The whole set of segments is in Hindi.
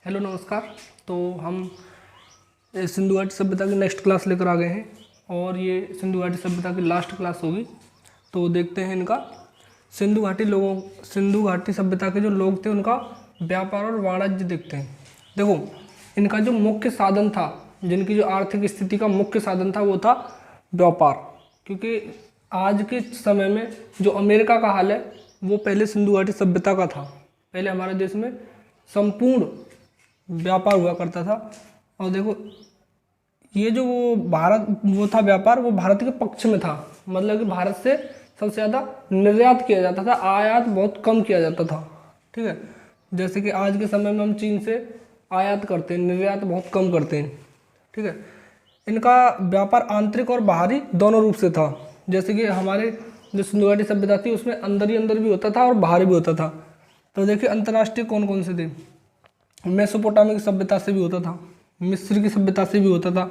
हेलो नमस्कार। तो हम सिंधु घाटी सभ्यता की नेक्स्ट क्लास लेकर आ गए हैं और ये सिंधु घाटी सभ्यता की लास्ट क्लास होगी। तो देखते हैं इनका सिंधु घाटी सभ्यता के जो लोग थे उनका व्यापार और वाणिज्य देखते हैं। देखो, इनका जो मुख्य साधन था, जिनकी जो आर्थिक स्थिति का मुख्य साधन था वो था व्यापार। क्योंकि आज के समय में जो अमेरिका का हाल है वो पहले सिंधु घाटी सभ्यता का था। पहले हमारे देश में संपूर्ण व्यापार हुआ करता था। और देखो, ये जो वो था व्यापार, वो भारत के पक्ष में था। मतलब कि भारत से सबसे ज़्यादा निर्यात किया जाता था, आयात बहुत कम किया जाता था। ठीक है, जैसे कि आज के समय में हम चीन से आयात करते हैं, निर्यात बहुत कम करते हैं। ठीक है, इनका व्यापार आंतरिक और बाहरी दोनों रूप से था। जैसे कि हमारे जो सिंधु घाटी सभ्यता थी उसमें अंदर ही अंदर भी होता था और बाहरी भी होता था। तो देखिए, अंतर्राष्ट्रीय कौन कौन से थे। मेसोपोटामिया की सभ्यता से भी होता था, मिस्र की सभ्यता से भी होता था,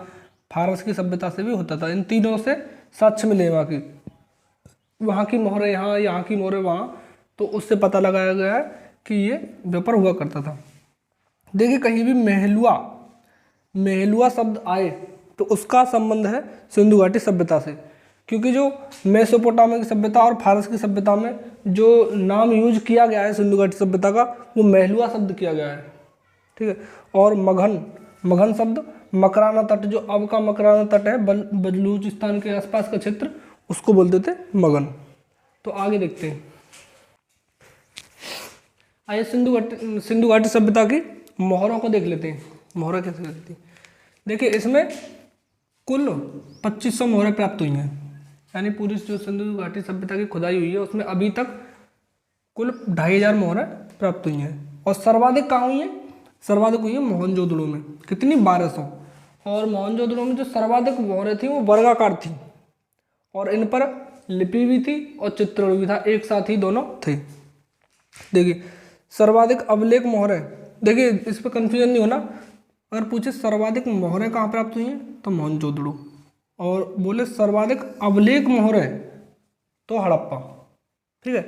फारस की सभ्यता से भी होता था। इन तीनों से साक्ष्य मिले वहाँ की मोहरें यहाँ की मोहरें वहाँ। तो उससे पता लगाया गया है कि ये व्यापार हुआ करता था। देखिए, कहीं भी मेहलुआ शब्द आए तो उसका संबंध है सिंधु घाटी सभ्यता से। क्योंकि जो मेसोपोटामिया की सभ्यता और फारस की सभ्यता में जो नाम यूज किया गया है सिंधु घाटी सभ्यता का, वो मेहलुआ शब्द किया गया है। ठीक है, और मगहन शब्द मकराना तट, जो अब का मकराना तट है बलूचिस्तान के आसपास का क्षेत्र, उसको बोलते थे मगहन। तो आगे देखते हैं। आइए सिंधु घाटी सभ्यता की मोहरों को देख लेते हैं। मोहरें कैसे करती हैं। देखिए, इसमें कुल 2500 मोहरें प्राप्त हुई हैं। यानी पूरी जो सिंधु घाटी सभ्यता की खुदाई हुई है उसमें अभी तक कुल 2500 मोहरें प्राप्त हुई हैं। और सर्वाधिक कहाँ हुई हैं? सर्वाधिक हुई है मोहनजोदड़ो में। कितनी? 1200। और मोहनजोदड़ो में जो सर्वाधिक मोहरें थी वो वर्गाकार थी और इन पर लिपि भी थी और चित्रण भी था, एक साथ ही दोनों थे। देखिए, सर्वाधिक अभिलेख मोहरें, देखिए इस पर कंफ्यूजन नहीं होना। अगर पूछे सर्वाधिक मोहरें कहाँ प्राप्त हुई हैं तो मोहनजोदड़ो, और बोले सर्वाधिक अभिलेख मोहरें तो हड़प्पा। ठीक है,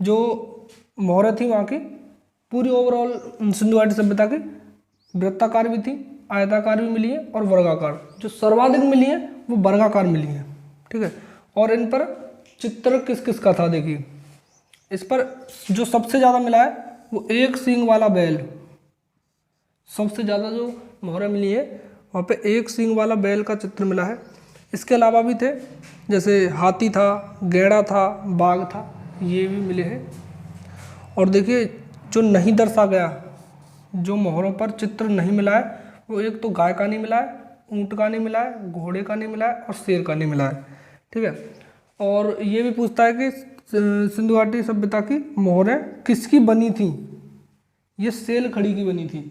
जो मोहरें थी वहाँ की पूरी ओवरऑल सिंधु घाटी सभ्यता की वृत्ताकार भी थी, आयताकार भी मिली है और वर्गाकार। जो सर्वाधिक मिली है वो वर्गाकार मिली है। ठीक है, और इन पर चित्र किस किस का था। देखिए, इस पर जो सबसे ज़्यादा मिला है वो एक सींग वाला बैल। सबसे ज़्यादा जो मोहरें मिली है वहाँ पे एक सींग वाला बैल का चित्र मिला है। इसके अलावा भी थे, जैसे हाथी था, गैड़ा था, बाघ था, ये भी मिले हैं। और देखिए, जो नहीं दर्शा गया, जो मोहरों पर चित्र नहीं मिला है, वो एक तो गाय का नहीं मिला है, ऊँट का नहीं मिला है, घोड़े का नहीं मिला है और शेर का नहीं मिला है। ठीक है, और ये भी पूछता है कि सिंधु घाटी सभ्यता की मोहरें किसकी बनी थी। ये सेल खड़ी की बनी थी।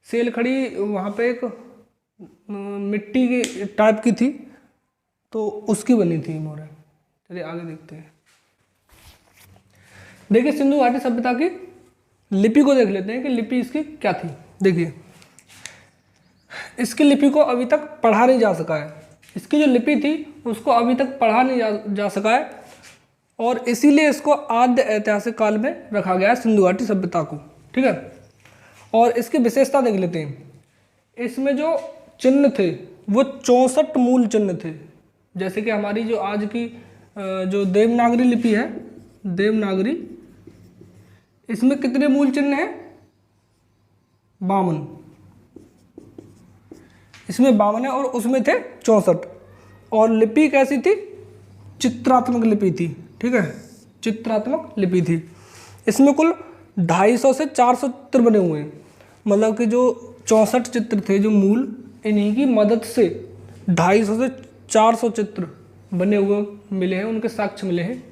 सेल खड़ी वहाँ पे एक मिट्टी की टाइप की थी, तो उसकी बनी थी मोहरें। चलिए आगे देखते हैं। देखिए, सिंधु घाटी सभ्यता की लिपि को देख लेते हैं कि लिपि इसकी क्या थी। देखिए, इसकी लिपि को अभी तक पढ़ा नहीं जा सका है। इसकी जो लिपि थी उसको अभी तक पढ़ा नहीं जा सका है, और इसीलिए इसको आद्य ऐतिहासिक काल में रखा गया है सिंधु घाटी सभ्यता को। ठीक है, और इसकी विशेषता देख लेते हैं। इसमें जो चिन्ह थे वो 64 मूल चिन्ह थे। जैसे कि हमारी जो आज की जो देवनागरी लिपि है, देवनागरी, इसमें कितने मूल चिन्ह हैं? 52। इसमें 52 है और उसमें थे 64। और लिपि कैसी थी? चित्रात्मक लिपि थी। ठीक है, चित्रात्मक लिपि थी। इसमें कुल 250 से 400 चित्र बने हुए हैं। मतलब कि जो 64 चित्र थे जो मूल, इन्हीं की मदद से 250 से 400 चित्र बने हुए मिले हैं, उनके साक्ष्य मिले हैं।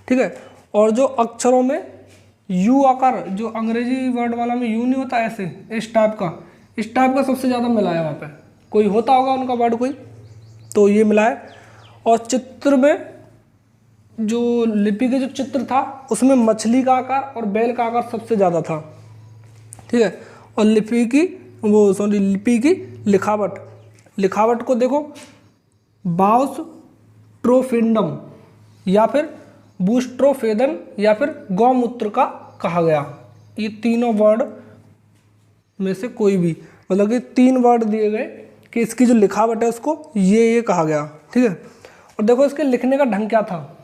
ठीक है, और जो अक्षरों में यू आकार, जो अंग्रेजी वर्ड वाला में यू नहीं होता ऐसे, इस टाइप का सबसे ज़्यादा मिला है। वहाँ पे कोई होता होगा उनका वर्ड कोई, तो ये मिला है। और चित्र में जो लिपि के जो चित्र था उसमें मछली का आकार और बैल का आकार सबसे ज़्यादा था। ठीक है, और लिपि की लिखावट को देखो, बाउस ट्रोफिंडम या फिर बूस्ट्रोफेदन या फिर गौमूत्र का कहा गया। ये तीनों वर्ड में से कोई भी, मतलब कि 3 वर्ड दिए गए कि इसकी जो लिखावट है उसको ये कहा गया, ठीक है। और देखो इसके लिखने का ढंग क्या था,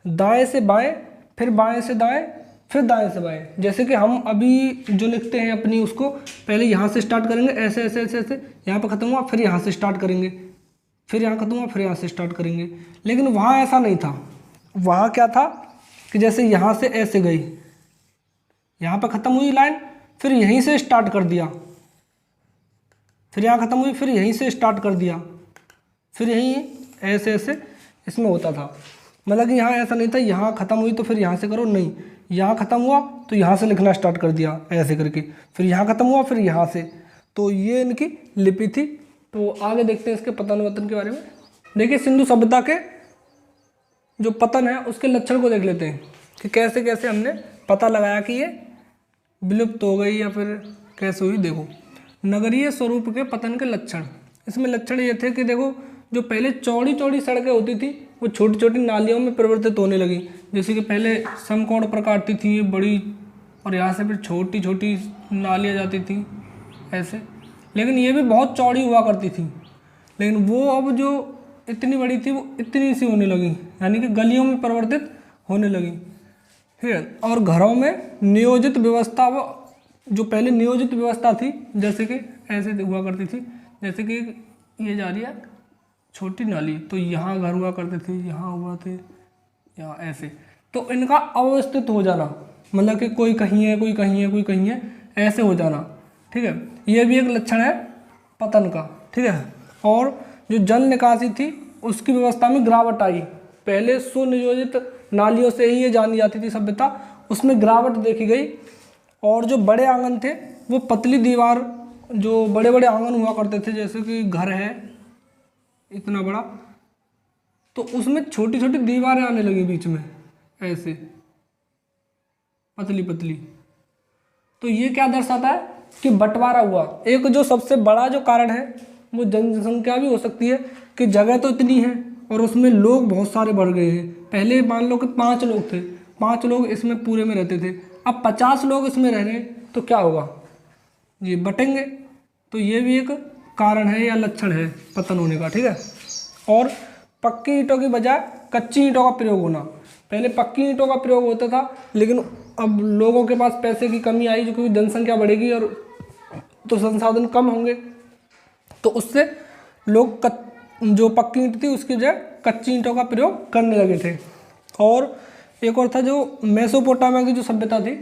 दाएं से बाएं, फिर बाएं से दाएं, फिर दाएं से बाएं। जैसे कि हम अभी जो लिखते हैं अपनी उसको पहले यहाँ से स्टार्ट करेंगे, ऐसे ऐसे ऐसे ऐसे, यहाँ पर खत्म हुआ, फिर यहाँ से स्टार्ट करेंगे, फिर यहाँ खत्म हुआ, फिर यहाँ से स्टार्ट करेंगे। लेकिन वहाँ ऐसा नहीं था, वहाँ क्या था कि जैसे यहाँ से ऐसे गई, यहाँ पर ख़त्म हुई लाइन, फिर यहीं से स्टार्ट कर दिया, फिर यहाँ ख़त्म हुई, फिर यहीं से स्टार्ट कर दिया, फिर यहीं ऐसे ऐसे इसमें होता था। मतलब कि यहाँ ऐसा नहीं था यहाँ ख़त्म हुई तो फिर यहाँ से करो, नहीं, यहाँ ख़त्म हुआ तो यहाँ से लिखना स्टार्ट कर दिया ऐसे करके, फिर यहाँ ख़त्म हुआ, फिर यहाँ से। तो ये इनकी लिपि थी। तो आगे देखते हैं इसके पतन वतन के बारे में। देखिए सिंधु सभ्यता के जो पतन है उसके लक्षण को देख लेते हैं कि कैसे कैसे हमने पता लगाया कि ये विलुप्त हो गई या फिर कैसे हुई। देखो नगरीय स्वरूप के पतन के लक्षण, इसमें लक्षण ये थे कि देखो जो पहले चौड़ी चौड़ी सड़कें होती थी वो छोटी छोटी नालियों में परिवर्तित होने लगी। जैसे कि पहले समकोण प्रकार की थी ये बड़ी, और यहाँ से फिर छोटी छोटी नालियाँ जाती थी ऐसे, लेकिन ये भी बहुत चौड़ी हुआ करती थी। लेकिन वो अब जो इतनी बड़ी थी वो इतनी सी होने लगी, यानी कि गलियों में परिवर्तित होने लगी, ठीक है। और घरों में नियोजित व्यवस्था, वो जो पहले नियोजित व्यवस्था थी जैसे कि ऐसे हुआ करती थी, जैसे कि ये जा रही है छोटी नाली तो यहाँ घर हुआ करते थे, यहाँ हुआ थे, यहाँ ऐसे, तो इनका अव्यवस्थित हो जाना, मतलब कि कोई कहीं है कोई कहीं है कोई कहीं है, ऐसे हो जाना, ठीक है। ये भी एक लक्षण है पतन का, ठीक है। और जो जल निकासी थी उसकी व्यवस्था में गिरावट आई। पहले सुनियोजित नालियों से ही ये जानी जाती थी सभ्यता, उसमें गिरावट देखी गई। और जो बड़े आंगन थे वो पतली दीवार, जो बड़े बड़े आंगन हुआ करते थे जैसे कि घर है इतना बड़ा, तो उसमें छोटी छोटी दीवारें आने लगी बीच में ऐसे पतली पतली। तो ये क्या दर्शाता है कि बंटवारा हुआ। एक जो सबसे बड़ा जो कारण है वो जनसंख्या भी हो सकती है कि जगह तो इतनी है और उसमें लोग बहुत सारे बढ़ गए हैं। पहले मान लो कि 5 लोग थे, 5 लोग इसमें पूरे में रहते थे, अब 50 लोग इसमें रह रहे हैं तो क्या होगा, ये बटेंगे। तो ये भी एक कारण है या लक्षण है पतन होने का, ठीक है। और पक्की ईंटों की बजाय कच्ची ईंटों का प्रयोग होना। पहले पक्की ईंटों का प्रयोग होता था, लेकिन अब लोगों के पास पैसे की कमी आई, जो क्योंकि जनसंख्या बढ़ेगी और तो संसाधन कम होंगे, तो उससे लोग जो पक्की ईंट थी उसकी बजाय कच्ची ईंटों का प्रयोग करने लगे थे। और एक और था जो मेसोपोटामिया की जो सभ्यता थी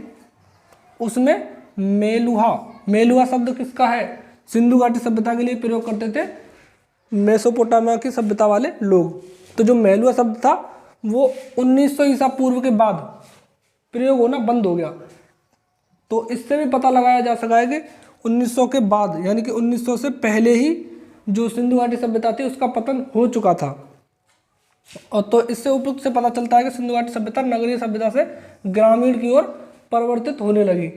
उसमें मेलुहा शब्द किसका है, सिंधु घाटी सभ्यता के लिए प्रयोग करते थे मेसोपोटामिया की सभ्यता वाले लोग। तो जो मेलुहा शब्द था वो 1900 ईसा पूर्व के बाद प्रयोग होना बंद हो गया। तो इससे भी पता लगाया जा सका है कि 1900 के बाद, यानी कि 1900 से पहले ही जो सिंधु घाटी सभ्यता थी उसका पतन हो चुका था। और तो इससे उपयुक्त से पता चलता है कि सिंधु घाटी सभ्यता नगरीय सभ्यता से ग्रामीण की ओर परिवर्तित होने लगी।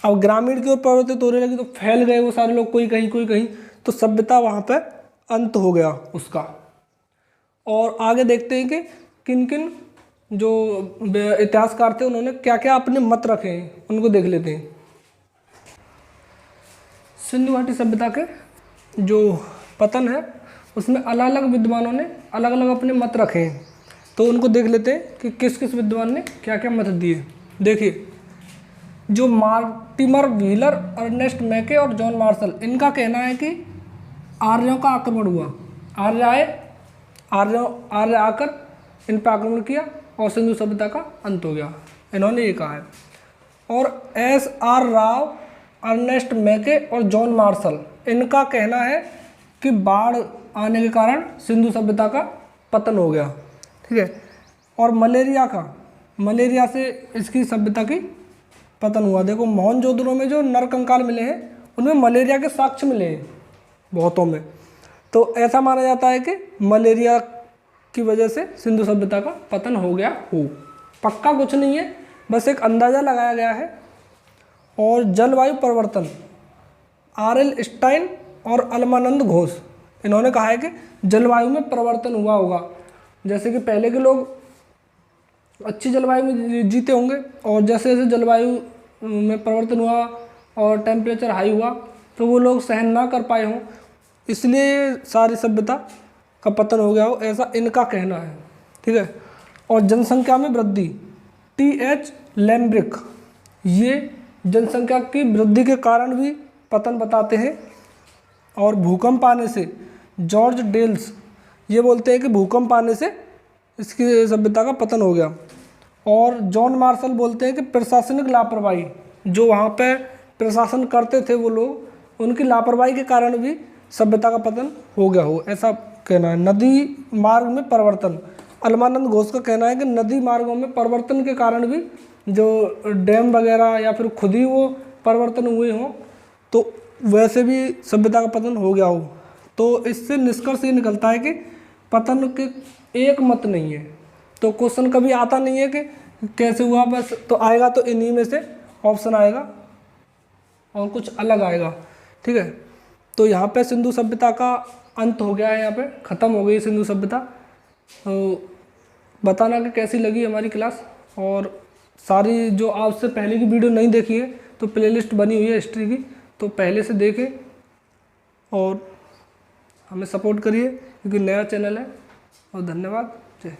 अब ग्रामीण की ओर परिवर्तित होने लगी तो फैल गए वो सारे लोग, कोई कहीं कोई कहीं, तो सभ्यता वहाँ पर अंत हो गया उसका। और आगे देखते हैं कि किन किन जो इतिहासकार थे उन्होंने क्या क्या अपने मत रखे हैं, उनको देख लेते हैं। सिंधु घाटी सभ्यता के जो पतन है उसमें अलग अलग विद्वानों ने अलग अलग अपने मत रखे हैं, तो उनको देख लेते हैं कि किस किस विद्वान ने क्या क्या मत दिए। देखिए जो मार्टिमर व्हीलर, अर्नेस्ट मैके और जॉन मार्शल, इनका कहना है कि आर्यों का आक्रमण हुआ, आर्य आकर इन पर आक्रमण किया और सिंधु सभ्यता का अंत हो गया, इन्होंने ये कहा है। और SR राव, अर्नेस्ट मैके और जॉन मार्शल, इनका कहना है कि बाढ़ आने के कारण सिंधु सभ्यता का पतन हो गया, ठीक है। और मलेरिया से इसकी सभ्यता की पतन हुआ। देखो मोहनजोदड़ो में जो नरकंकाल मिले हैं उनमें मलेरिया के साक्ष्य मिले हैं बहुतों में, तो ऐसा माना जाता है कि मलेरिया की वजह से सिंधु सभ्यता का पतन हो गया हो। पक्का कुछ नहीं है, बस एक अंदाज़ा लगाया गया है। और जलवायु परिवर्तन, RL स्टाइन और अलमानंद घोष, इन्होंने कहा है कि जलवायु में परिवर्तन हुआ होगा। जैसे कि पहले के लोग अच्छी जलवायु में जीते होंगे और जैसे जैसे जलवायु में परिवर्तन हुआ और टेम्परेचर हाई हुआ तो वो लोग सहन ना कर पाए हों, इसलिए सारी सभ्यता का पतन हो गया हो, ऐसा इनका कहना है। ठीक है। और जनसंख्या में वृद्धि, TH लैम्ब्रिक, ये जनसंख्या की वृद्धि के कारण भी पतन बताते हैं। और भूकंप आने से, जॉर्ज डेल्स ये बोलते हैं कि भूकंप आने से इसकी सभ्यता का पतन हो गया। और जॉन मार्शल बोलते हैं कि प्रशासनिक लापरवाही, जो वहाँ पे प्रशासन करते थे वो लोग, उनकी लापरवाही के कारण भी सभ्यता का पतन हो गया हो, ऐसा कहना है। नदी मार्ग में परिवर्तन, अलमानंद घोष का कहना है कि नदी मार्गों में परिवर्तन के कारण भी जो डैम वगैरह या फिर खुद ही वो परिवर्तन हुए हों तो वैसे भी सभ्यता का पतन हो गया हो। तो इससे निष्कर्ष ये निकलता है कि पतन के एक मत नहीं है। तो क्वेश्चन कभी आता नहीं है कि कैसे हुआ, बस तो आएगा तो इन्हीं में से ऑप्शन आएगा और कुछ अलग आएगा। ठीक है। तो यहाँ पे सिंधु सभ्यता का अंत हो गया है, यहाँ पे ख़त्म हो गई सिंधु सभ्यता। तो बताना कि कैसी लगी हमारी क्लास, और सारी जो आपसे पहले की वीडियो नहीं देखी है तो प्लेलिस्ट बनी हुई है हिस्ट्री की, तो पहले से देखें और हमें सपोर्ट करिए क्योंकि नया चैनल है। और धन्यवाद। जय